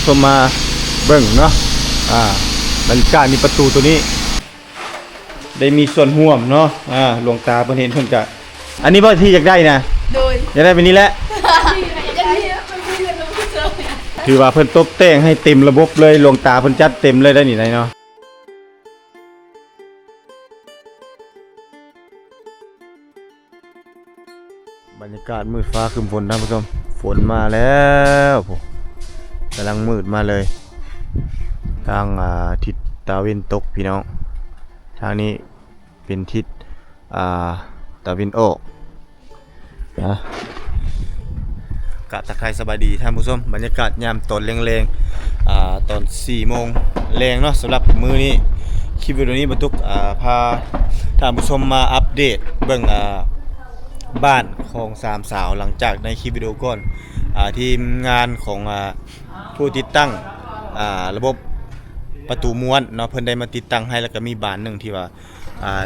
ชมมาเบิ่งเนาะบรรยากาศมีประตูตัวนี้ได้มีส่วนร่วมเนาะหลวงตาเพิ่นเห็นเพิ่นก็อันนี้บ่ที่อยากได้นะโดยอยากได้เป็นนี้แหละถือว่าเพิ่นตบแต่งให้เต็มระบบเลยหลวงตาเพิ่นจัดเต็มเลยได้นี่เนาะบรรยากาศมืดฟ้าครึมฝนท่านผู้ชมฝนมาแล้วกำลังมืดมาเลยทางทิศตะวันตกพี่น้องทางนี้เป็นทิศตะวันออกนะกะตะไคร้สบายดีท่านผู้ชมบรรยากาศยามตอนแรงๆตอน4 โมงแรงเนาะสำหรับมื้อนี้คลิปวิดีโอนี้บรรทุกพาท่านผู้ชมมาอัปเดตเบิ่งบ้านของ3 สาวหลังจากในคลิปวิดีโอก่อนทีมงานของผู้ติดตั้งระบบประตูม้วนเนาะเพิ่นได้มาติดตั้งให้แล้วก็มีบานหนึ่งที่ว่า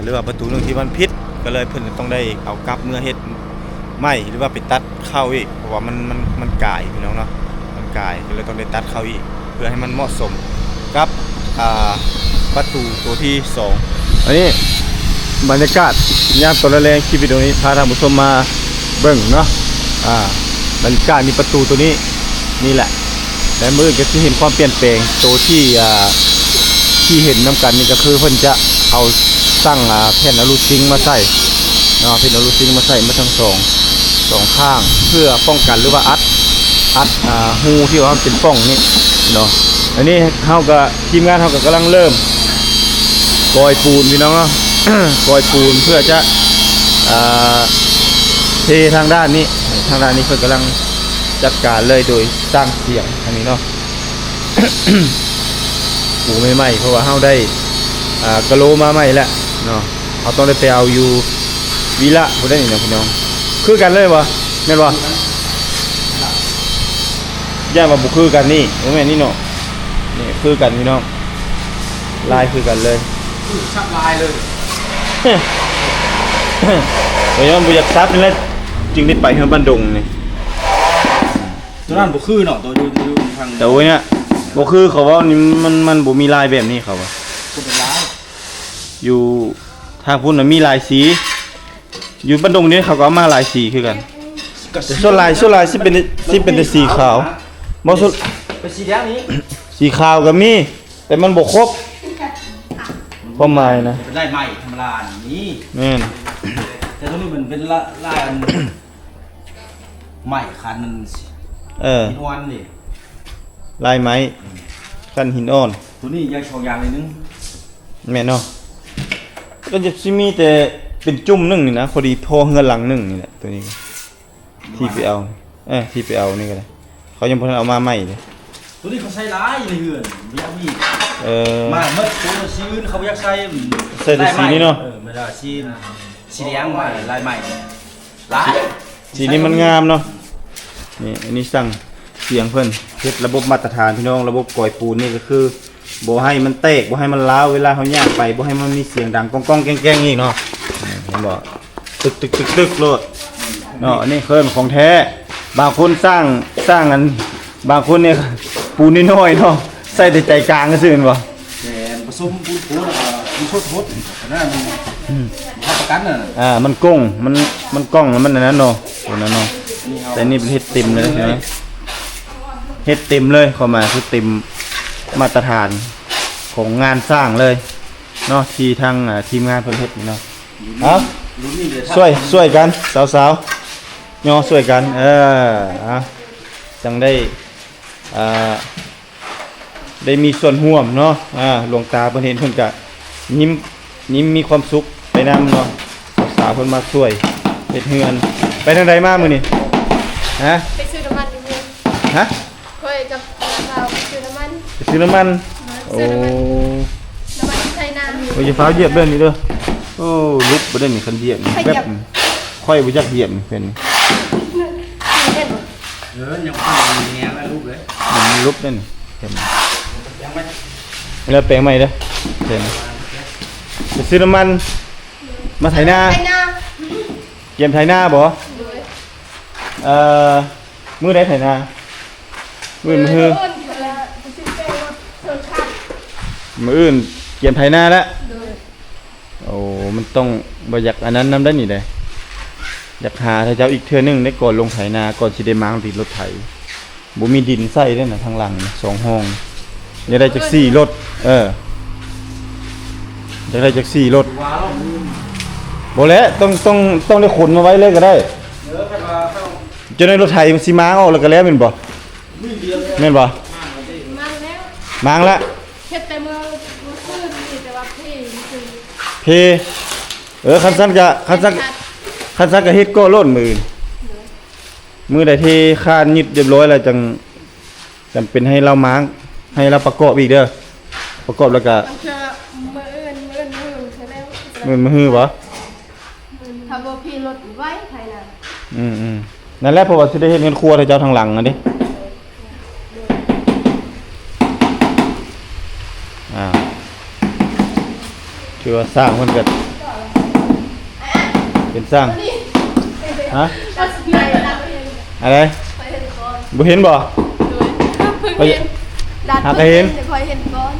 หรือว่าประตูหนึ่งที่มันพิษก็เลยเพิ่นต้องได้เอากลับเมื่อเฮ็ดใหม่หรือว่าไปตัดเข้าอีกเพราะว่ามันก่ายพี่น้องเนาะมันก่ายก็เลยต้องได้ตัดเข้าอีกเพื่อให้มันเหมาะสมกับประตูตัวที่2อันนี้บรรยากาศยามตอนแรงคลิปวิดีโอนี้พาท่านผู้ชมมาเบิ่งเนาะบรรยากาศมีประตูตัวนี้นี่แหละและมือก็จะเห็นความเปลี่ยนแปลงตัวที่เห็นน้ำกันนี่ก็คือเพิ่นจะเอาตั้งแผ่นอลูซิงมาใส่เนาะแผ่นอลูซิงมาใส่มาทั้งสองข้างเพื่อป้องกันหรือว่าอัดหูที่ว่ามันเป็นป้องนี่เนาะอันนี้เฮาก็ทีมงานเฮาก็กำลังเริ่มก่อยปูนพี่น้องเนาะ ก่อยปูนเพื่อจะเททางด้านนี้เพิ่นกำลังจัดการเลยโดยสร้างเสียงอันนี้เนาะ ปูใหม่ๆเพราะว่าเฮาได้กะโหลมาใหม่แล้วเนาะเฮาต้องได้ไปเอาอยู่วิละบ่ได้นี่นะพี่น้องคือกันเลยบ่แม่นบ่ย่าว่าบ่คือกันนี่บ่แม่นนี่เนาะนี่คือกันพี่น้องลายคือกันเลยชักลายเลยโอ้ยมันบ่อยากซับนี่แหละจึงได้ไปเฮือนบ้านดงนี่ตัวนั้นบ่คือเนาะตัวอยู่ทางแต่โอ้ยเนี่ยบ่คือเขาว่านี่มันบ่มีลายแบบนี้เขาว่าเป็นลายอยู่ทางพุ่นน่ะมีลายสีอยู่บ้านดงนี้เขาก็เอามาลายสีคือกันแต่ส่วนลายสิเป็นแต่สีขาวบ่ส่วนเป็นสีแดงนี้สีขาวก็มีแต่มันบ่ครบความหมายนะเป็นลายใหม่ธรรมดานี่แม่นแต่ตัวนี้มันเป็นลายอันใหม่คันมันหินอ่อนนี่ลายไม้คันหินอ่อนตัวนี้ยัง2 อย่างเลยนึงแม่นเนาะก็จะสิมีแต่เป็นจุ่มนึงนี่นะพอดีโทรเฮือนหลังนึงนี่แหละตัวนี้ที่ไปเอานี่ก็ได้เขายังบ่ทันเอามาใหม่เลยตัวนี้เขาใช้ลายในเฮือนมีเอาอีกมาเมื่อตัวสีอื่นเขาบ่อยากใส่แต่สีนี้เนาะไม่ได้สีแดงมาลายใหม่ลายสีนี้มันงามเนาะนี่อันนี้สั่งเสียงเพิ่นเฮ็ดระบบมาตรฐานพี่น้องระบบก่อยปูนนี่ก็คือบ่ให้มันแตกบ่ให้มันร้าวเวลาเฮาย่างไปบ่ให้มันมีเสียงดังก้องๆแก้งๆอีกเนาะเห็นบ่ตึกๆๆๆโลดเนาะอันนี้เพิ่นของแท้บางคนสร้างอันบางคนเนี่ยปูนน้อยๆเนาะใส่แต่ใจกลางซื่อๆบ่แต่ผสมปูนแล้วก็มีโทษนั่นมันประกันน่ะมันก้งมันก้องมันอันนั้นเนาะตัวนั้นเนาะแต่นี่เป็นเฮ็ดเต็มเลยนะเฮ็ดเต็มเลยเข้ามาคือเต็มมาตรฐานของงานสร้างเลยเนาะที่ทางทีมงานเพิ่นเฮ็ดนี่เนาะเอาช่วยกันสาวๆย่อช่วยกันจังได้มีส่วนร่วมเนาะหลวงตาเพิ่นเห็นเพิ่นก็ยิ้มมีความสุขไปนำเนาะสาวเพิ่นมาช่วยเฮ็ดเฮือนไปทางใดมามื้อนี้ไปซื้อน้ำมันนิดนึงเคยกับเราไปซื้อน้ำมันโอ้น้ำมันไทยนาโอ้ยฟ้าเหยียบเด้อนี่เด้อโอ้ลุกบ่ได้นี่คันเหยียบแป๊บค่อยบ่จักเหยียบนี่เป็นยังไม่แง่แล้วรูปเลยมันลุกได้นี่เห็นแล้วแปลงใหม่เด้อเห็นไปซื้อน้ำมันมาไถนาเยี่ยมไถนาบ่มื้อใดไถนามื้อ มื้ออื่นเกี่ยมไถนาแล้ว โดย โอ้มันต้องบ่อยากอันนั้นนำได้นี่เด้อยากหาถ้าเจ้าอีกเทื่อนึงได้ก่อนลงไถนาก่อนสิได้มางติดรถไถบ่มีดินใส่เด้น่ะทางหลังน่ะ2ห้องอยากได้จัก4รถอยากได้จัก4รถ ว้าว บ่แล้วต้องได้ขนมาไว้เลยก็ได้ เด้อไปมาเข้า จะได้รถไถมันสิมางออกแล้วก็แล้วแม่นบ่ มีเดียวเลย แม่นบ่ มาแล้ว มางละ เฮ็ดแต่เมื่อคืนนี่แต่ว่าพี่คือ เพคันซั่นก็เฮ็ดก็โล้นมือใดที่ค่ายึดเรียบร้อยแล้วจังจำเป็นให้เรามางให้เราประกอบอีกเด้อประกอบแล้วก็ มันคือมื้ออื่นใช่แล้ว มือฮื้อบ่ ถ้าบ่พี่รถไว้ไทยน่ะ นั่นแหละเพราะว่าสิได้เฮ็ดเงินครัวให้เจ้าทางหลังอันนี้คือว่าสร้างเพิ่นก็เป็นสร้างฮะ ก็สิไปดัด อะไร ไปเห็นก่อน บ่เห็นบ่ โดยเพิ่งเห็นดัด หาก็เห็น คอยเห็นก่อน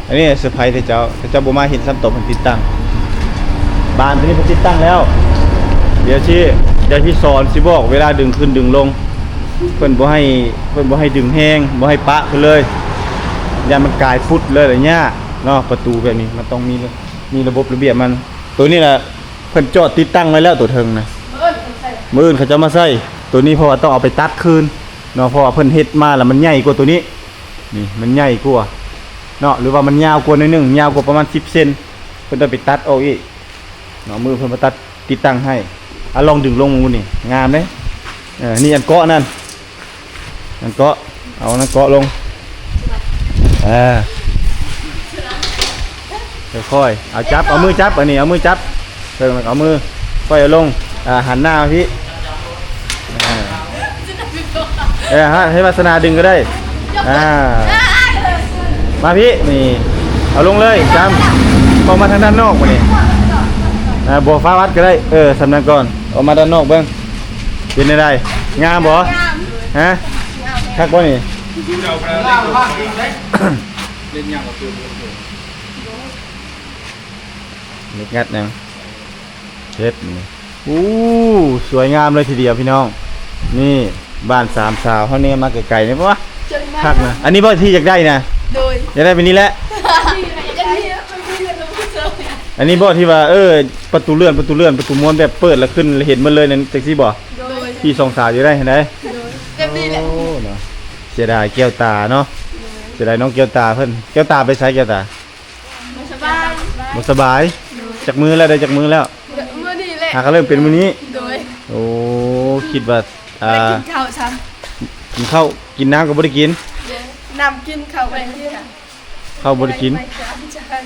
อันนี้เซอร์ไพรส์ที่เจ้าบ่มาเห็นซ้ำตบเพิ่นติดตั้งบ้านตัวนี้เพิ่นติดตั้งแล้ว เดี๋ยวที่สอนสิบอกเวลาดึงขึ้นดึงลงเพิ่นบ่ให้ดึงแห้งบ่ให้ปะขึ้นเลยอย่ามันกลายฟุดเลยอะไรเงี้ยเนาะประตูแบบนี้มันต้องมีระบบระเบียบมันตัวนี้น่ะเพิ่นจอดติดตั้งไว้แล้วตัวเทิงนะ มื้ออื่นเขาจะมาใส่ตัวนี้เพราะว่าต้องเอาไปตัดคืนเนาะเพราะว่าเพิ่นเฮ็ดมาแล้วมันใหญ่กว่าตัวนี้นี่มันใหญ่กว่าเนาะหรือว่ามันยาวกว่าหน่อยนึงยาวกว่าประมาณ10เซนเพิ่นต้องไปตัดออกอีกเนาะมือเพิ่นมาตัดติดตั้งให้ลองดึงลงมูนี่งามเด้นี่อันเกาะนั่นอันเกาะเอานั่นเกาะลงค่อยๆเอาจับเอามือจับอันนี้เอามือจับเพิ่นเอามือค่อยเอาลงหันหน้ามาพี่ฮะให้วาสนาดึงก็ได้มาพี่นี่เอาลงเลยจำออกมาทางด้านนอกมานี่บัวฟ้าวัดก็ได้สำนักก่อนออกมาด้านนอกเบิ้งเป็นได้งามบ่ฮะคักบ่นี่ ล่างจริงได้เล่นยากกว่าตัว เล็กงัดยังเฮ็ดนี่สวยงามเลยทีเดียวพี่น้องนี่บ้านสามสาวเขาเนี่ยมาไกลๆนี่ปะวะคักนะอันนี้บ่ที่อยากได้นะ โดย อยากได้เป็นนี้แหละ อันนี้บ่ที่ว่าประตูเลื่อนประตูม้วนแบบเปิดแล้วขึ้นเห็นมันเลยนั่นจังซี่บ่ โดย พี่สองสาวอยู่ได้เห็นได้ เต็มที่แหละ โอ้เนาะเสียดายแก้วตาเนาะเสียดายน้องแก้วตาเพิ่นแก้วตาไปใช้แก้วตา มันสบาย บ่สบายจากมือแล้วได้จากมือแล้ว มื้อนี้แหละ หาก็เริ่มเป็นมื้อนี้ โดย โอ้คิดว่าไปกินข้าวซ้ำ กินข้าวกินน้ำก็บ่ได้กิน น้ำกินข้าวไปกิน ข้าวบ่ได้กิน ไปจาน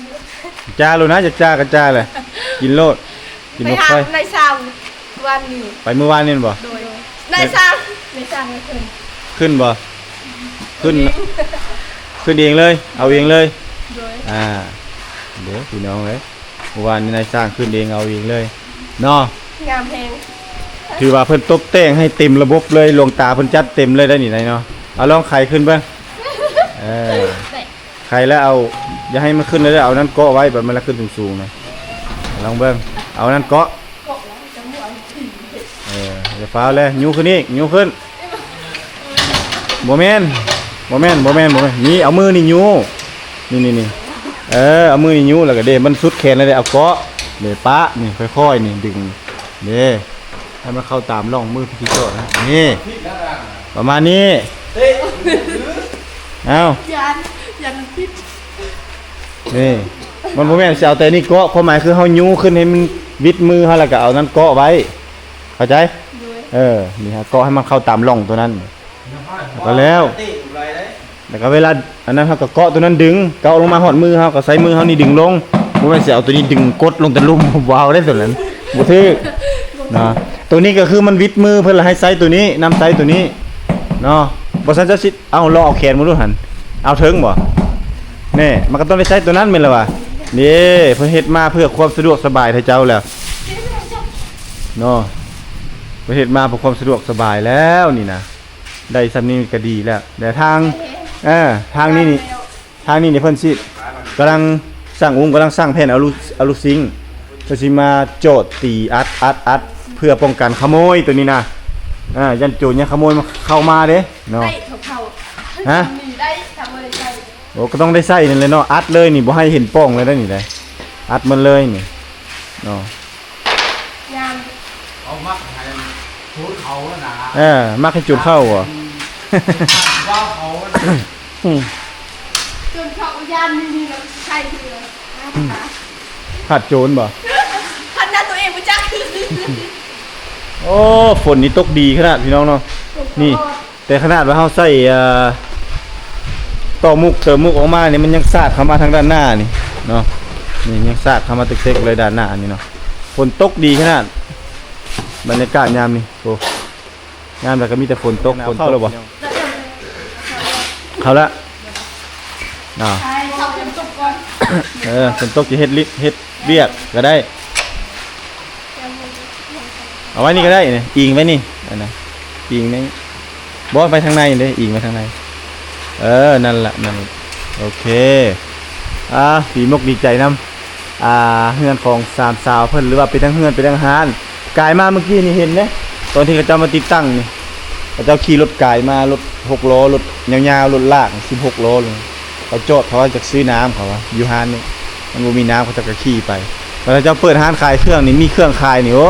จ้าโลนะจากจ้ากันจ้าเลยกินโลดกิน ไป นก หา ไฟ ในซาววันนี้ ไปเมื่อวานนี่บ่ โดยในซาวในซาวไม่เคย ขึ้นบ่ขึ้นเองเลย เอาเองเลย โดย เดี๋ยวพี่น้องเลยเมื่อวานนี้นายสร้างขึ้นเองเอาเองเลยเนาะ งามแพง ถือว่าเพิ่นตบแต่งให้เต็มระบบเลยหลวงตาเพิ่นจัดเต็มเลยได้นี่นายเนาะเอาลองไข่ขึ้นเบิ่งไข่แล้วเอาอย่าให้มันขึ้นเลยเอานั้นเกาะไว้แบบมันละขึ้นสูงๆนะลองเบิ่งเอานั้นเกาะอย่าฟ้าวเลยยูขึ้นอีกยูขึ้นบ่แม่นนี่เอามือนี่ยูนี่เอามือนี่ยูแล้วก็เด้มันสุดแขนเลยเอาเกาะเด้ปะนี่ค่อยๆนี่ดึงเด้ให้มันเข้าตามร่องมือพี่โจ้นะนี่ประมาณนี้เอา ยันพิษ นี่มันบ่แม่นสิเอาแต่นี่เกาะความหมายคือเฮายูขึ้นให้มันวิดมือเฮาแล้วก็เอานั้นเกาะไว้เข้าใจนี่ฮะเกาะให้มันเข้าตามร่องตัวนั้นก็แล้วก็เวลาอันนั้นเฮาก็เกาะตัวนั้นดึงเกาลงมาหอดมือเฮาก็ใส่มือเฮานี่ดึงลงบ่แม่นสิเอาตัวนี้ดึงกดลงแต่ลุ่มว้าวได้ตัวนั้นบ่ถึกเนาะตัวนี้ก็คือมันวิดมือเพิ่นละให้ใส่ตัวนี้นำใส่ตัวนี้เนาะบ่ซั่นจะสิเอาลองเอาแขนมาดูหั่นเอาถึงบ่แน่มันก็ต้องได้ใช้ตัวนั้นแม่นล่ะว่ะนี่เพิ่นเฮ็ดมาเพื่อความสะดวกสบายให้เจ้าแล้วเนาะเพิ่นเฮ็ดมาเพื่อความสะดวกสบายแล้วนี่นะได้ซำนี้ก็ดีแล้วแต่ทางนี้นี่เพิ่นสิ กำลังสร้างกำลังสร้างแผ่นอลูซิงเพื่อสิมาโจดตีอัดเพื่อป้องกันขโมยตัวนี้นะยันโจรเนี่ยขโมยมาเข้ามาเด้เนาะ ได้เขา ฮะ มีได้ทำอะไรได้ โอ้ก็ต้องได้ใส่นั่นเลยเนาะอัดเลยนี่บ่ให้เห็นป้องเลยได้นี่ได้อัดมันเลยนี่เนาะ ยาม เอามักให้พูดเขาแล้วนะ มักให้จุดเข้าอ่ะ ว่าเขาน่ะ จนเขายานนี่แล้วใช่คือ ผัดโจรบ่ พันหน้าตัวเองไปจ้า โอ้ฝนนี่ตกดีขนาดพี่น้องเนาะนี่ แต่ขนาดว่าเฮาใส่ต่อมุกเติมมุกออกมานี่มันยังสาดเข้ามาทางด้านหน้านี่เนาะนี่ยังสาดเข้ามาเต็กๆเลยด้านหน้านี่เนาะฝนตกดีขนาดบรรยากาศยามนี่โอ้ยามแล้วก็มีแต่ฝนตกฝนเข้าแล้วบ่เข้าละเนาะ ใช่เขาจะจบก่อน ฝนตกจะเฮ็ดเบียกก็ได้เอาไว้นี่ก็ได้นี่อิงไว้นี่นะอิงนี่บ่ไปทางในเด้อิงไปทางในนั่นแหละนั่นโอเคดีมกดีใจนำเฮือนของสามสาวเพิ่นหรือว่าไปทั้งเฮือนไปทั้งฮานกายมาเมื่อกี้นี่เห็นเด้ตอนที่เขาเจ้ามาติดตั้งนี่เขาเจ้าขี่รถกายมารถ6ล้อรถยาวๆรถลาก16ล้อเลยเขาจอดเขาว่าจะซื้อน้ำเขาว่าอยู่ฮานนี่มันบ่มีน้ำเขาจะก็ขี่ไปแล้วเจ้าเปิดฮานขายเครื่องนี่มีเครื่องขายนี่โอ้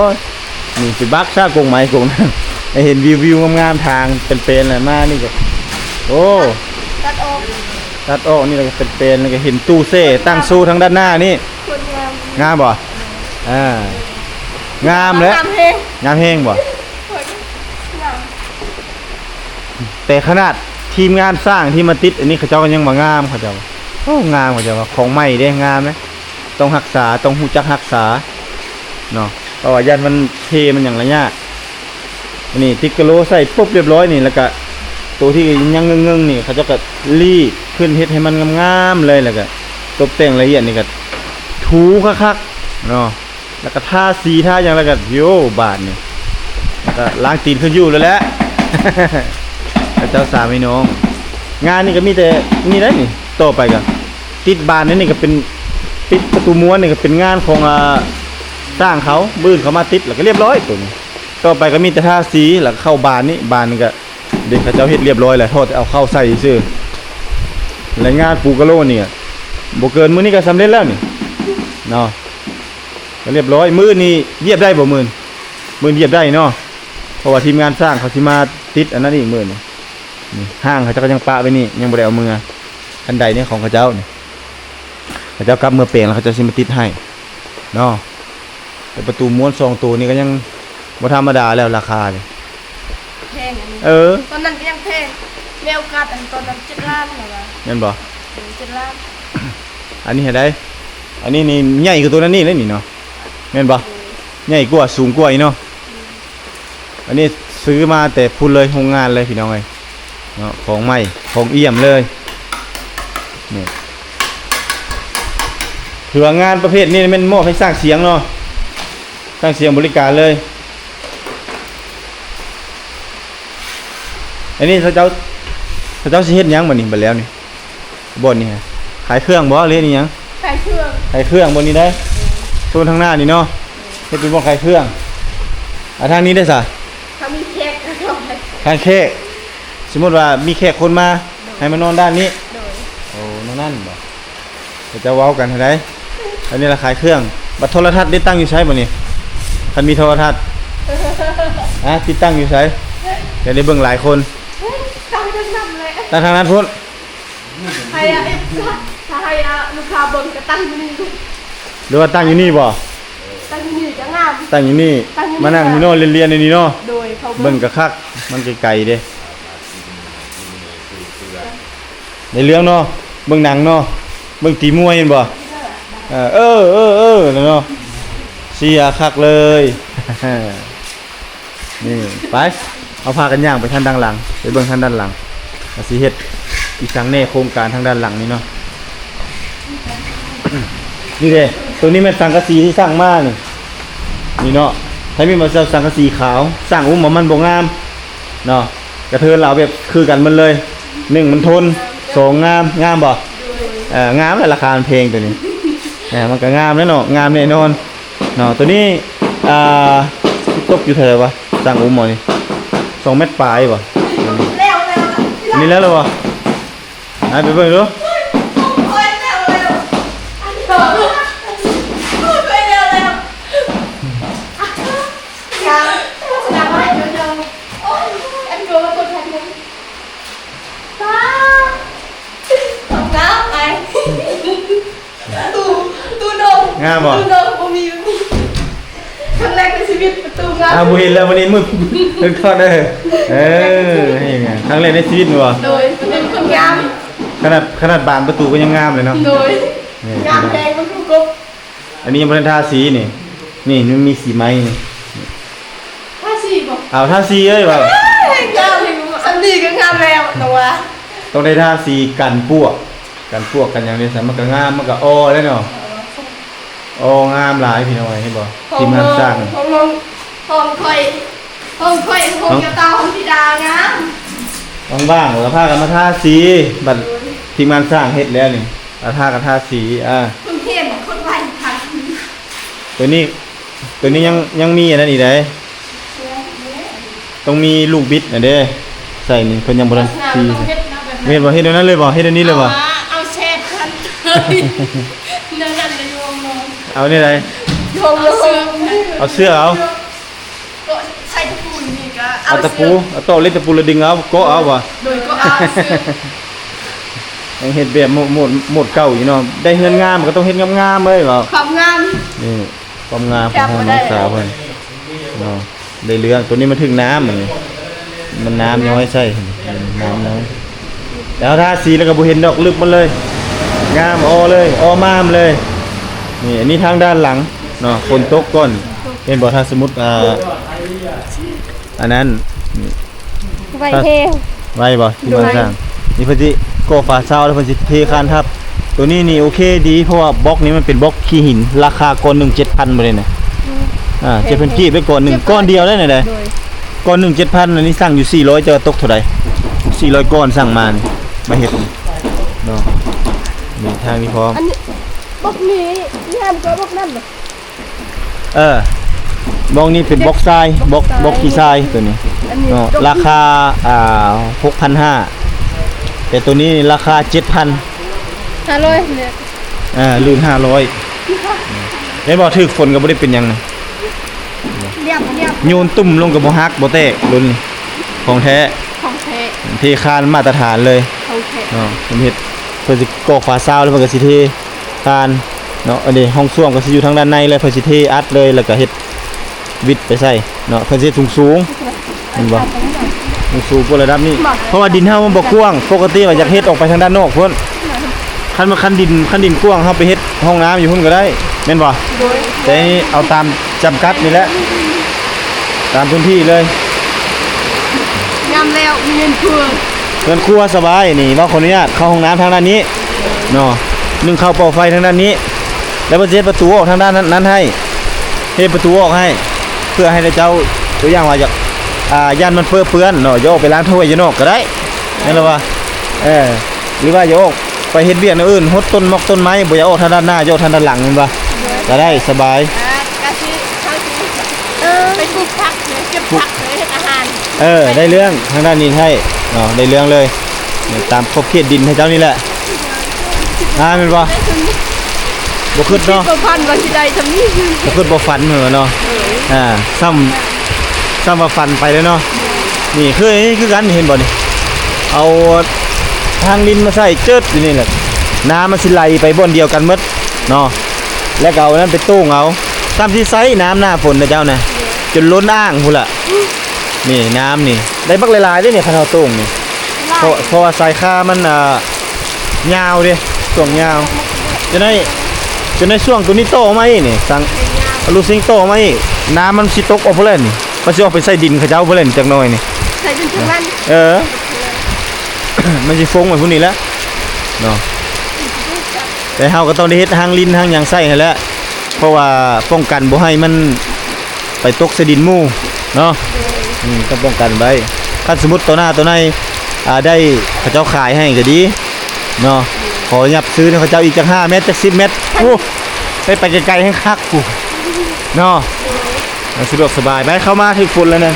นี่สิบักซ่ากงไม้กงนั่นให้เห็นวิวงามๆทางเป็นๆน่ะมานี่ก็โอ้ ตัดออก ตัดออกนี่เราก็เป็นแล้วก็เห็นตู้เซ่ตั้งสู้ทางด้านหน้านี่ คนงาม งามบ่งามแล้ว งามเพลง งามแห้งบ่ คนงาม แต่ขนาดทีมงานสร้างที่มาติดอันนี้เขาเจ้าก็ยังบ่งามเขาเจ้าโอ้งามเขาเจ้าว่าของใหม่เด้งามไหมต้องรักษาต้องฮู้จักรักษาเนาะเพราะว่ายันมันเทมันอย่างระยะอันนี้ติ๊กกะโลใส่ปุ๊บเรียบร้อยนี่แล้วก็ตัวที่ยังเงงๆนี่เขาเจะก็รีดขึ้นเฮ็ดให้มันงามๆเลยแล้วก็ตกแต่งละเอียดนี่ก็ถูคักๆเนาะแล้วก็ทาสีทาอย่างแล้วก็โยบาดนี่แล้วก็ล้างตีนขึ้นอยู่แล้วแหละ เจ้าสามพี่น้องงานนี่ก็มีแต่นี่ได้นี่ต่อไปก็ติดบานนี่ก็เป็นติดประตูม้วนนี่ก็เป็นงานของสร้างเขาบื้นเขามาติดแล้วก็เรียบร้อยตัวนี้ต่อไปก็มีแต่ทาสีแล้วก็เข้าบานนี่บานนี่ก็เด็กเขาเจ้าเฮ็ดเรียบร้อยแล้วโทษเอาเข้าใส่ซื่อและงานปูกะโลนี่บ่เกินมื้อนี้ก็สำเร็จแล้วนี่เนาะก็เรียบร้อยมื้อนี้เหยียบได้บ่มื้อเหยียบได้เนาะเพราะว่าทีมงานสร้างเขาสิมาติดอันนั้นอีกมื้อนี่ห้างเขาเจ้าก็ยังปะไว้นี่ยังบ่ได้เอามืออันใดนี่ของเขาเจ้านี่เขาเจ้ากลับมือเปลี่ยนแล้วเขาจะสิมาติดให้เนาะแต่ประตูม้วน2ตัวนี่ก็ยังบ่ธรรมดาแล้วราคานี่ เพลงอันนี้ ตอนนั้นก็ยังเพลงเร็วกัดอันตอนนั้น7 ล้านเหรอวะ แม่นบ่ 7 ล้าน อันนี้เห็นได้อันนี้นี่ใหญ่กว่าตัวนั้นนี่เลยนี่เนาะแม่นบ่ใหญ่กว่าสูงกว่าอีกเนาะอันนี้ซื้อมาแต่พูดเลยโรงงานเลยพี่น้องเอ้ยเนาะของใหม่ของเอี่ยมเลยนี่ถือว่างานประเภทนี้มันมอบให้สร้างเสียงเนาะสร้างเสียงบริการเลยอันนี้เขาเจ้าสิเฮ็ดหยังบัดนี้บัดแล้วนี่บ่นี่ฮะขายเครื่องบ่หรือนี่หยัง ใส่เครื่อง ขายเครื่องบนนี้ได้โซนทางหน้านี่เนาะเฮ็ดเป็นบ่ขายเครื่องทางนี้ได้ซะ ถ้ามีเค้กก็ต้องไป ทางแขกสมมุติว่ามีแขกคนมาให้มานอนด้านนี้ โดย โอ้นั่นบ่เดี๋ยวจะเว้ากันเท่าใดอันนี้ราคาเครื่องบัตรโทรทัศน์ได้ตั้งอยู่ใช้บ่นี่คันมีโทรทัศน์ติดตั้งอยู่ใช้จะได้เบิ่งหลายคน ตั้งจังนำเลย ตั้งทางนั้นพุ่น ให้ถ้าให้ลูกค้าเบิ่งก็ตั้งอยู่นี่ หรือว่าตั้งอยู่นี่บ่ ตั้งอยู่นี่จะงาม ตั้งอยู่นี่ ตั้งอยู่นี่ มานั่งอยู่โน่นเรียนๆในนี่เนาะ โดยเขา เบิ่งก็คักมันไกลๆเด้ในเรื่องเนาะเบิ่งหนังเนาะเบิ่งตีมวยเห็นบ่เนาะเสียคักเลย นี่ไปเอาพากันย่างไปทางด้านหลังไปเบิ่งทางด้านหลังก็สิเฮ็ดอีกครั้งแน่โครงการทางด้านหลังนี่เนาะ นี่เด้ตัวนี้แม่นสังกะสีที่สร้างมานี่เนาะให้มีมาสังกะสีขาวสร้างมันบ่งามเนาะกระเทินเราแบบคือกันมันเลย1มันทน2งามบ่ งามเลยราคาเพลงตัวนี้มันก็งามแน่เนาะงามแน่นอนเนาะตัวนี้ตกอยู่เท่าไหร่วะสั่งอุ้มหมอนี่2 เมตรปลายวะ แล้ว อันนี้แล้วเหรอวะไปเบิ่งดู งามบ่ ครั้งแรกในชีวิตประตูงาม บุเห็นแล้ววันนี้มืดเพิ่งเข้าได้นี่ไงครั้งแรกในชีวิตมั้ว โดยเป็นคนงาม ขนาดบานประตูก็ยังงามเลยเนาะ โดยงามแพงมันถูกกบ อันนี้ยังบ่ทันทาสีนี่มันมีสีไม้นี่ ถ้าสีบอก เอาทาสีเอ้ยว่ะ งามเลยสันดีก็งามแล้วนะวะ ต้องได้ทาสีกันพวกกันอย่างนี้สันมันก็งามมันก็อ้อแล้วเนาะอ้องามหลายพี่น้อยเห็นบ่ทีมงานสร้าง ห้องค่อยห้องกระตาห้องธิดางาม ว่างๆแล้วพากันมาทาสีบัดทีมงานสร้างเฮ็ดแล้วนี่มาทากันทาสีคุณเห็นคนไหวค่ะ ตัวนี้ยังมีอันนั้นอีกได้ต้องมีลูกบิดน่ะเด้ใส่นี่เพิ่นยังบ่ทันสีเฮ็ดบ่เฮ็ดเดี๋ยวนั้นเลยบ่เฮ็ดเดี๋ยวนี้เลยบ่ เอาเช็ดกันเดินกันเลยโยม เอานี่ไร โยมเอาเสื้อ เอา ใส่ตะปูนี่ก็ เอาตะปูเอาโต๊ะเล็กตะปูแล้วดึงเอาก็เอาบ่ โดยก็เอาเสื้อ ยังเฮ็ดแบบหมดเก่าอยู่เนาะได้เฮือนงามมันก็ต้องเฮ็ดงามๆเอ้ยบ่ ความงาม นี่ความงามของทางน้องสาวเพิ่นเนาะได้เรื่องตัวนี้มันถึงน้ำมันน้ำน้อยใช่น้ำน้อยแล้วทาสีแล้วก็บ่เห็นดอกลึกมันเลยงามอ้อเลยอ้อมามเลยนี่อันนี้ทางด้านหลังเนาะฝนตกก่อนเห็นบ่ถ้าสมมุติอันนั้น ไวเท ไว้บ่ที่มันสร้างนี่เพิ่นสิก่อฝาเช้าแล้วเพิ่นสิเทคานทับตัวนี้นี่โอเคดีเพราะว่าบล็อกนี้มันเป็นบล็อกขี้หินราคาก้อนหนึ่ง 7,000บ่ได้น่ะ7,000กีบไปก้อนหนึ่งก้อนเดียวได้น่ะเด้ก้อนหนึ่ง 7,000อันนี้สั่งอยู่400จะตกเท่าใด400ก้อนสั่งมานี่มาเฮ็ดเนาะนี่ทางนี้พร้อม อันนี้บล็อกนี้งามกว่าบล็อกนั่นเหรอบ ล็อกนี้เป็นบล็อกทรายบล็อกขี้ทรายตัวนี้ อันนี้ เนาะราคา6,500แต่ตัวนี้ราคา 7,000 500เนี่ย ลื่น500เห็นบ่ถึกฝนก็บ่ได้เป็นหยังนะ เรียบ โยนตุ่มลงก็บ่ฮักบ่แตกรุ่นนี้ของแท้ ของแท้ เทคานมาตรฐานเลย ของแท้ เนาะผมเฮ็ดเพิ่นสิกอกฝาซาวแล้วเพิ่นก็สิเทคานเนาะอันนี้ห้องส้วมก็สิอยู่ทางด้านในเลยเพิ่นสิเทอัดเลยแล้วก็เฮ็ดวิดไปใส่เนาะเพิ่นสิสูงเห็นบ่สูงกว่าระดับนี้เพราะว่าดินเฮามันบ่กว้างปกติว่าอยากเฮ็ดออกไปทางด้านนอกพุ่นคันดินกว้างเฮาไปเฮ็ดห้องน้ำอยู่พุ่นก็ได้แม่นบ่ โดย แต่นี่เอาตามจำกัดนี่แหละตามพื้นที่เลย งามแล้วมีเงินเพื่อ เงินครัวสบายนี่ว่าขออนุญาตเข้าห้องน้ำทางด้านนี้เนาะนึ่งเข้าเป่าไฟทางด้านนี้ แล้วเฮ็ดประตูออกทางด้านนั้นให้เฮ็ดประตูออกให้ เพื่อให้เจ้าตัวอย่างว่าอยากย่านมันเปื้อนเนาะอย่าออกไปล้างถ้วยอยู่นอกก็ได้นั่นแหละว่าหรือว่าอย่าออกไปเฮ็ดเวียกอย่างอื่นหดต้นมอกต้นไม้บ่อย่าออกทางด้านหน้าอย่าออกทางด้านหลังนั่นว่าก็ได้สบาย กะทิข้าวสีไปปลูกผักเลยเก็บผักเลยเฮ็ดอาหาร ได้เรื่องทางด้านนี้ให้เนาะได้เรื่องเลยนี่ตามขอบเขตดินให้เจ้านี่แหละแม่นบ่บ่คิดเนาะ บ่พันว่าสิได้ทำนี้ บ่คิดบ่ฝันเหมือนเนาะซ้ำว่าฝันไปเลยเนาะนี่คือกันเห็นบ่นี่เอาทางดินมาใส่เจิดอยู่นี่แหละน้ำมันสิไหลไปบ่อนเดียวกันหมดเนาะแล้วก็เอานั้นไปตู้งเอาตามที่ไซน้ำหน้าฝนนะเจ้านะจนล้นอ่างพุ่นล่ะนี่น้ำนี่ได้บักหลายๆเด้เนี่ยคันเอาตู้งนี่เพราะว่าสายค่ามันยาวเด้ช่วงยาวจะได้ช่วงตัวนี้โตมาอีกนี่สั่งลูกซิงโตมาอีกน้ำมันสิตกออกพุ่นแล้วนี่มันสิออกไปใส่ดินเขาเจ้าพุ่นแล้วจักหน่อยนี่ ใส่จนถึงมัน มันสิฟงไว้พุ่นนี่แหละเนาะแต่เฮาก็ต้องได้เฮ็ดทางลิ้นทางหยังใส่ให้แล้วเพราะว่าป้องกันบ่ให้มันไปตกใส่ดินหมู่เนาะต้องป้องกันไว้คันสมมุติตัวหน้าตัวในได้เขาเจ้าขายให้ก็ดีเนาะ ขอยับซื้อเนี่ยเขาเจ้าอีกจัก5 เมตรจัก10 เมตรโอ้ได้ไปไกลๆให้คักกูเนาะสะดวกสบายไปเข้ามาถึงฝุ่นแล้วนะ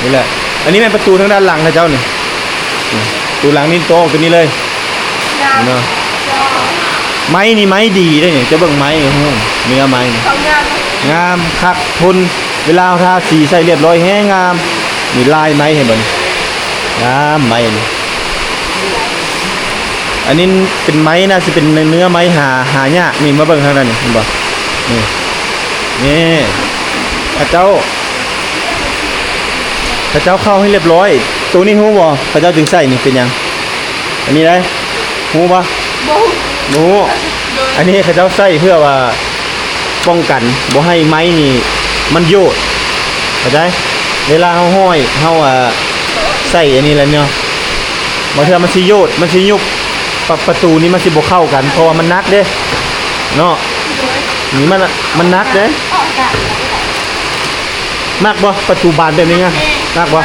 นี่แหละอันนี้เป็นประตูทางด้านหลังนะเจ้านี่ประตูหลังนี่โต๊ะตัวนี้เลยเนาะไม้นี่ไม้ดีได้เนี่ยจะเบิ่งไม้เนื้อไม้ เขางาน งามคักทนเวลาทาสีใส่เรียบร้อยแห้งงามมีลายไม้เห็นบ่นี่งามไม้นี่อันนี้เป็นไม้น่าจะเป็นเนื้อไม้หายากนี่มาเบิ่งทางนั้นนี่เห็นบ่นี่พระเจ้าเข้าให้เรียบร้อยตัวนี้ฮู้บ่พระเจ้าจึงใส่นี่เป็นหยังอันนี้ได้ฮู้บ่ บ่ ฮู้อันนี้พระเจ้าใส่เพื่อว่าป้องกันบ่ให้ไม้นี่มันโยดเข้าใจเวลาเฮาห้อยเฮาใส่อันนี้แล้วเนาะบางเทื่อมันสิโยดมันสิยุบประตูนี้มันสิบ่เข้ากันเพราะว่ามันหนักเด้เนาะนี่มันหนักเด้ ออกกะ มากบ่ประตูบานแบบนี้ไงมากบ่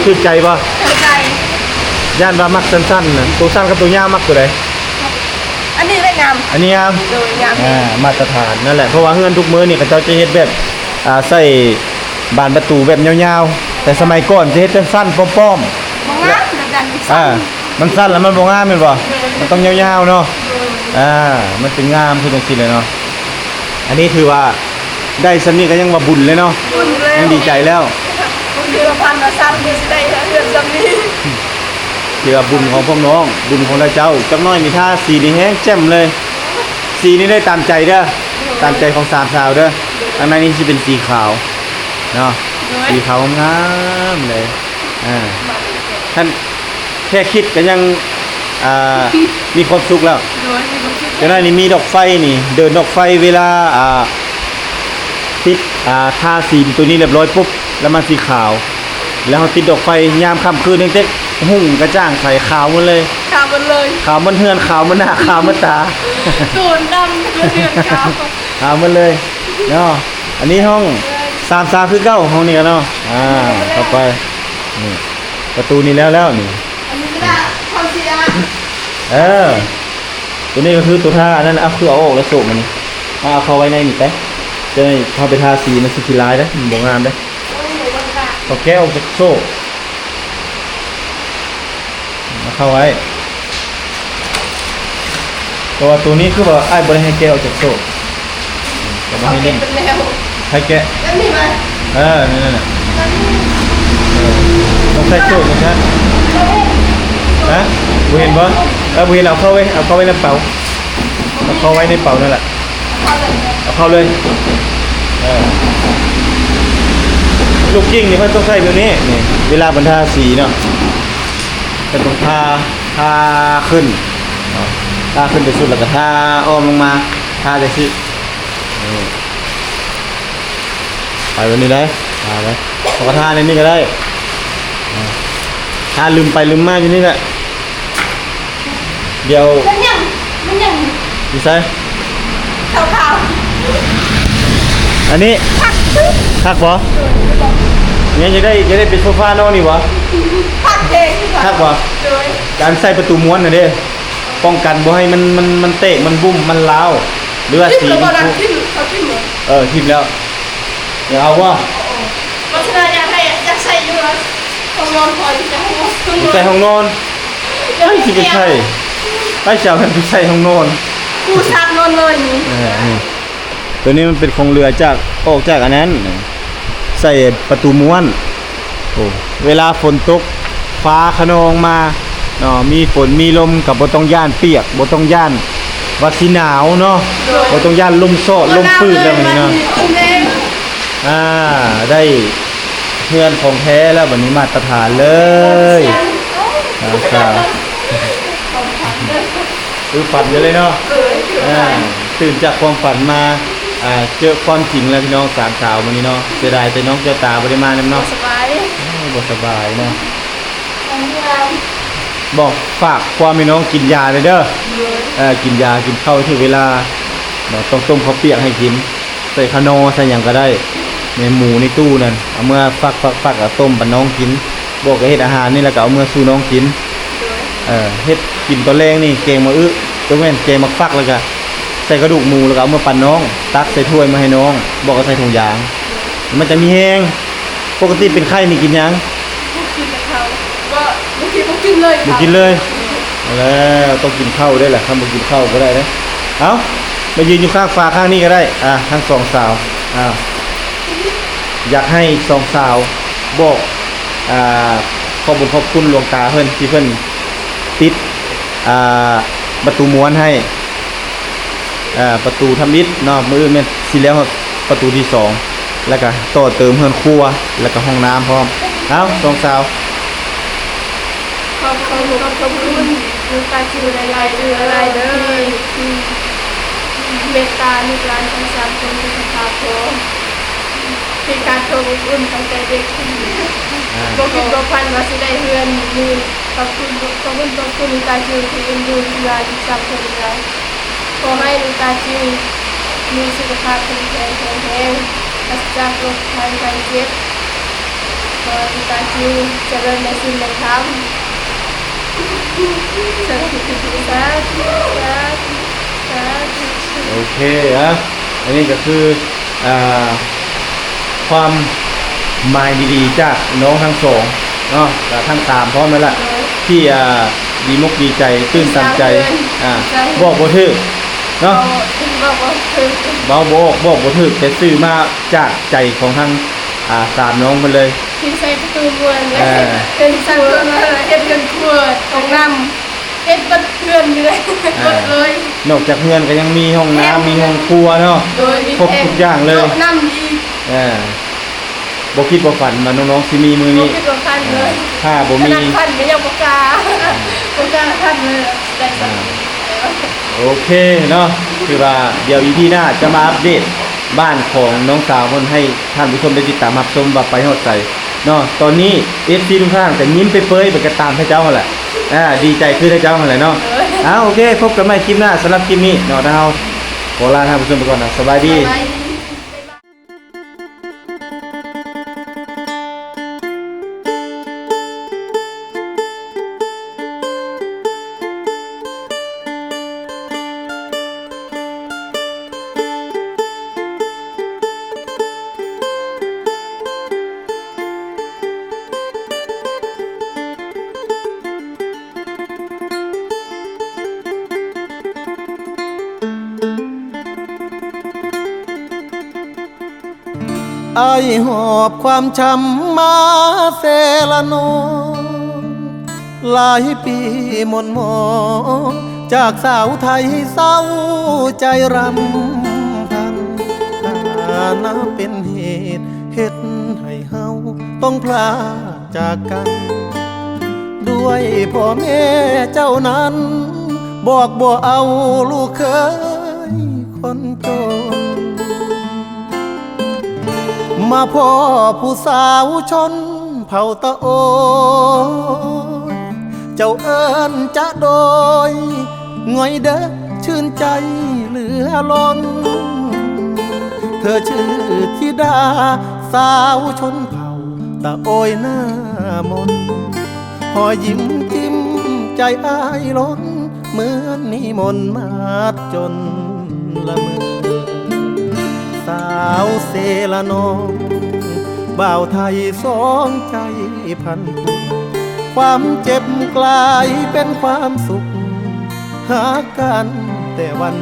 ชื่นใจบ่ เข้าใจ ย่านว่ามักสั้นๆน่ะตัวสั้นกับตัวยาวมักตัวใด อันนี้ได้งาม อันนี้งาม โดยงาม มาตรฐานนั่นแหละเพราะว่าเฮือนทุกมื้อนี่เขาเจ้าจะเฮ็ดแบบใส่บานประตูแบบยาวๆแต่สมัยก่อนจะเฮ็ดสั้นๆป้อม บ่งามแบบนั้น ๆมันสั้นแล้วมันบ่งามแม่นบ่มันต้องยาวๆเนาะมันถึงงามคือจังซี่เลยเนาะอันนี้ถือว่าได้สำนี้ก็ยังว่าบุญเลยเนาะ บุญเลย ยังดีใจแล้ว บุญเดือนพันมาซ้ำนี่สิได้เดือนซ้ำนี้ เกี่ยวกับบุญของพวกน้องบุญของเราเจ้าจักหน้อยมีท่าสีนี่แห้งแจ่มเลยสีนี้ได้ตามใจเด้อตามใจของสามสาวเด้ออันในนี้สิเป็นสีขาวเนาะสีขาวงามเลยท่านแค่คิดก็ยังมีความสุขแล้ว โดยมีความคิด จังนั้นนี่มีดอกไฟนี่เดินดอกไฟเวลาติดทาสีตัวนี้เรียบร้อยปุ๊บแล้วมันสีขาวแล้วเราติดดอกไฟยามค่ำคืนเด็กๆหุ่งกระจ่างใส่ขาวหมดเลย ขาวมันเลย ขาวมันเฮือนขาวมันหน้าขาวมันตา ตูนดำเดือนขาว ขาวมันเลยเนาะอันนี้ห้อง3 คือเก้าห้องนี้กันเนาะเข้าไปนี่ประตูนี้แล้วนี่ อันนี้ก็ได้ความเสีย ตัวนี้ก็คือตัวท่านั่นเอาคือเอาออกแล้วโศกมันนี่เอาเข้าไว้ในนี่ไปจะได้เข้าไปทาสีมันสิขี้ลายได้มันบ่งามได้เอาแก้วจากโซ่มาเข้าไว้ตัวนี้คือว่าไอ้บริให้แก้วจากโซ่แต่ไม่ให้เล่น เป็นแล้ว ให้แกะ แล้วนี่มัน นั่นน่ะต้องใส่โซ่นะฮะบุเห็นบ่บุเห็นเอาเข้าไว้ในเป๋าเอาเข้าไว้ในเป๋านั่นแหละเอาเข้าเลยลูกกิ้งนี่มันต้องใส่แบบนี้นี่เวลาบรรทาสีเนาะจะต้องทาขึ้นทาขึ้นไปสุดแล้วก็ทาอ้อมลงมาทาจะสิไปวันนี้ได้ทาเลยพอทาในนี้ก็ได้ทาลืมไปลืมมาอยู่นี่แหละเดี๋ยว มันยังดีไซน์ ขาว อันนี้ทักบ่เนี่ยจะได้เป็นโซฟานอนนี่วะ พักเอง ทักบ่ โดย การใส่ประตูม้วนน่ะเด้ป้องกันบ่ให้มันเตะมันบุ้มมันล้าวหรือว่า ที่ สี เรา มัน ดัน พุ ที่เขาที่หมด ทิ่มแล้วเดี๋ยวเอาว่า เพราะฉะนั้นอยากใส่อยู่แล้วห้องนอนพอจะห้องนอน ใส่ห้องนอนเฮ้ยสิไปใส่ไปเจ้ากันไปใส่ห้องนอน กูซักนอนเลยนี่ นี่ตัวนี้มันเป็นของเรือจากออกจากอันนั้นใส่ประตูม้วนโอ้เวลาฝนตกฟ้าคะนองมาเนาะมีฝนมีลมกับบ่ต้องย่านเปียกบ่ต้องย่านว่าสิหนาวเนาะบ่ต้องย่านลมโซะลมปื้ดแล้วนี่เนาะได้เพื่อนของแท้แล้ววันนี้มาตรฐานเลยครับคือฝันอยู่เลยเนาะตื่นจากความฝันมาเจอความจริงแล้วพี่น้องสามสาววันนี้เนาะเสียดายแต่น้องเจ้าตาบ่ได้มานํเนาะ สบาย บ่สบายเนาะบอกฝากความพี่น้องกินยาเลยเด้อกินยากินข้าวที่เวลาเนาะต้องต้มข้าวเปียกให้กินใส่ขนอใส่หยังก็ได้ในหมูในตู้นั่นเอาเมื่อฟักเอาต้มปันน้องกินบอกกับเฮ็ดอาหารนี่แล้วก็เอาเมื่อสู่น้องกิน เฮ็ดกินตอนแรงนี่แกงมะอึตัวแม่นแกงมะฟักแล้วก็ใส่กระดูกหมูแล้วก็เอามาปั่นน้องตักใส่ถ้วยมาให้น้องบอกว่าใส่ถุงยางมันจะมีแห้งปกติเป็นไข้นี่กินหยัง กินกับเขาก็บางทีก็กินเลย บ่กินเลยแล้วต้องกินข้าวด้วยแหละถ้าบ่กินข้าวก็ได้นะเอ้ามายืนอยู่ข้างฟ้าข้างนี้ก็ได้ทั้งสองสาวอยากให้สองสาวบอกขอบคุณหลวงตาเพิ่นที่เพิ่นติดประตูม้วนให้ประตูทำอิฐเนาะมื้อแม่นสิแล้วครับประตูที่2แล้วก็ต่อเติมเฮือนครัวแล้วก็ห้องน้ำพร้อมเอ้าสองสาว ขอบคุณลูกตาจิวหลายๆอะไรเด้อที่เมตตาลูกหลานทั้ง3คนที่พาโพเป็นการโทรอุ่นตั้งแต่เด็กบ่คิดบ่ฝันว่าสิได้เฮือนมีขอบคุณลูกตาจิวที่เอ็นดูหลาน3คนได้ขอให้ลูกตาจิวมีสุขภาพแข็งแรงปราศจากโรคภัยไข้เจ็บขอลูกตาจิวเจริญในสิ่งใดทำโอเคอันนี้ก็คือความหมายดีๆจากน้องทั้งสองเนาะทั้ง3พร้อมแล้วล่ะที่ดีมุกดีใจตื้นตันใจบอกบ่ถูกเนาะบอกบ่ถูกแต่ซื้อมาจากใจของทั้ง3น้องเพิ่นเลยที่ใส่ประตูม้วนและเป็นสั่งมาเฮ็ดกันครัวของน้ำเฮ็ดบัดเพื่อนเลยหมดเลยนอกจากเฮือนก็ยังมีห้องน้ำมีห้องครัวเนาะครบทุกอย่างเลยน้ำดีบ่คิดบ่ฝันว่าน้องๆสิมีมื้อนี้บ่คิดบ่ฝันเลยถ้าบ่มีขนาดฝันก็ยังบ่กล้าฝันเลยได้สักโอเคเนาะคือว่าเดี๋ยว EP หน้าจะมาอัปเดตบ้านของน้องสาวเพิ่นให้ท่านผู้ชมได้ติดตามรับชมว่าไปฮอดไสเนาะตอนนี้ FC ทุกท่านก็ยิ้มเปรยๆไปก็ตามให้เจ้าหั่นแหละดีใจคือให้เจ้าหั่นแหละเนาะโอเคพบกันใหม่คลิปหน้าสำหรับคลิปนี้เนาะเฮาขอลาท่านผู้ชมไปก่อนนะสบายดีไอหอบความช้ำมาเซละนองหลายปีหม่นหมองจากสาวไทยเศร้าใจรำพันนับเป็นเหตุเฮ็ดให้เฮาต้องพลาดจากกันด้วยพ่อแม่เจ้านั้นบอกบ่เอาลูกเคยคนจนมาพ่อผู้สาวชนเผ่าตะโอยเจ้าเอิญจะโดยง่อยเด้อชื่นใจเหลือล้นเธอชื่อธิดาสาวชนเผ่าตะโอยหน้ามนหอยยิ้มจิ้มใจอ้ายล้นเหมือนนิมนต์มาจนละเมอสาวเซละนองบ่าวไทยสองใจพันความเจ็บกลายเป็นความสุขหากันแต่วัน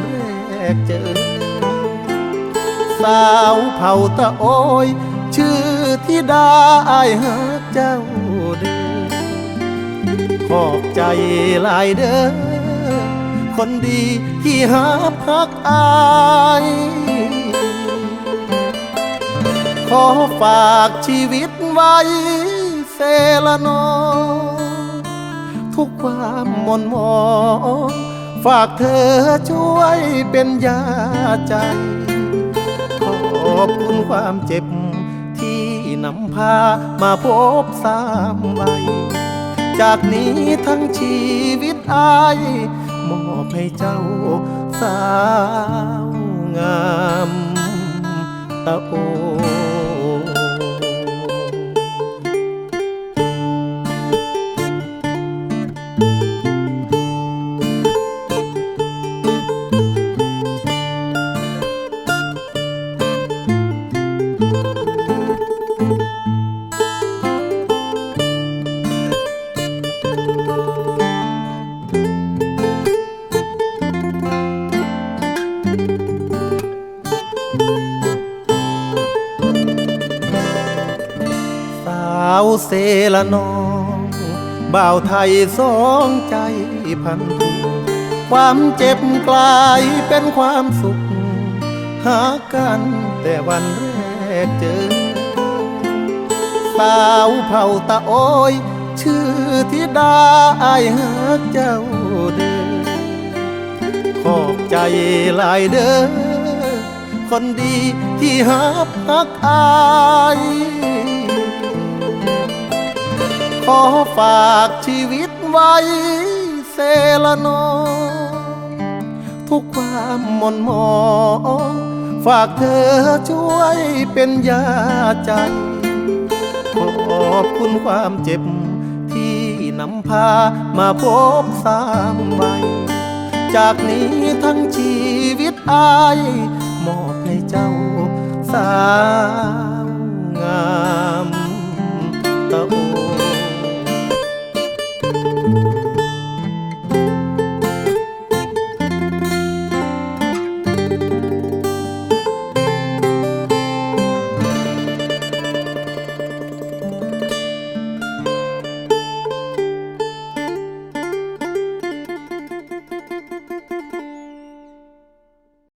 แรกเจอสาวเผ่าตะโอยชื่อธิดาอ้ายหาเจ้าเด้อขอบใจหลายเด้อคนดีที่หาพักอายขอฝากชีวิตไว้เซละนองทุกความหม่นหมองฝากเธอช่วยเป็นยาใจขอบคุณความเจ็บที่นำพามาพบ3 ใบจากนี้ทั้งชีวิตอายมอบให้เจ้าสาวงามตะโอ เซละน้องบ่าวไทยสองใจพันทุกความเจ็บกลายเป็นความสุขหากันแต่วันแรกเจอสาวเผ่าตะโอยชื่อธิดาอายหักเจ้าเด้อขอบใจหลายเด้อคนดีที่หักอายขอฝากชีวิตไว้เซละน้องทุกความหม่นหมองฝากเธอช่วยเป็นยาใจขอบคุณความเจ็บที่นำพามาพบสามใบจากนี้ทั้งชีวิตอายมอบให้เจ้าสาวงาม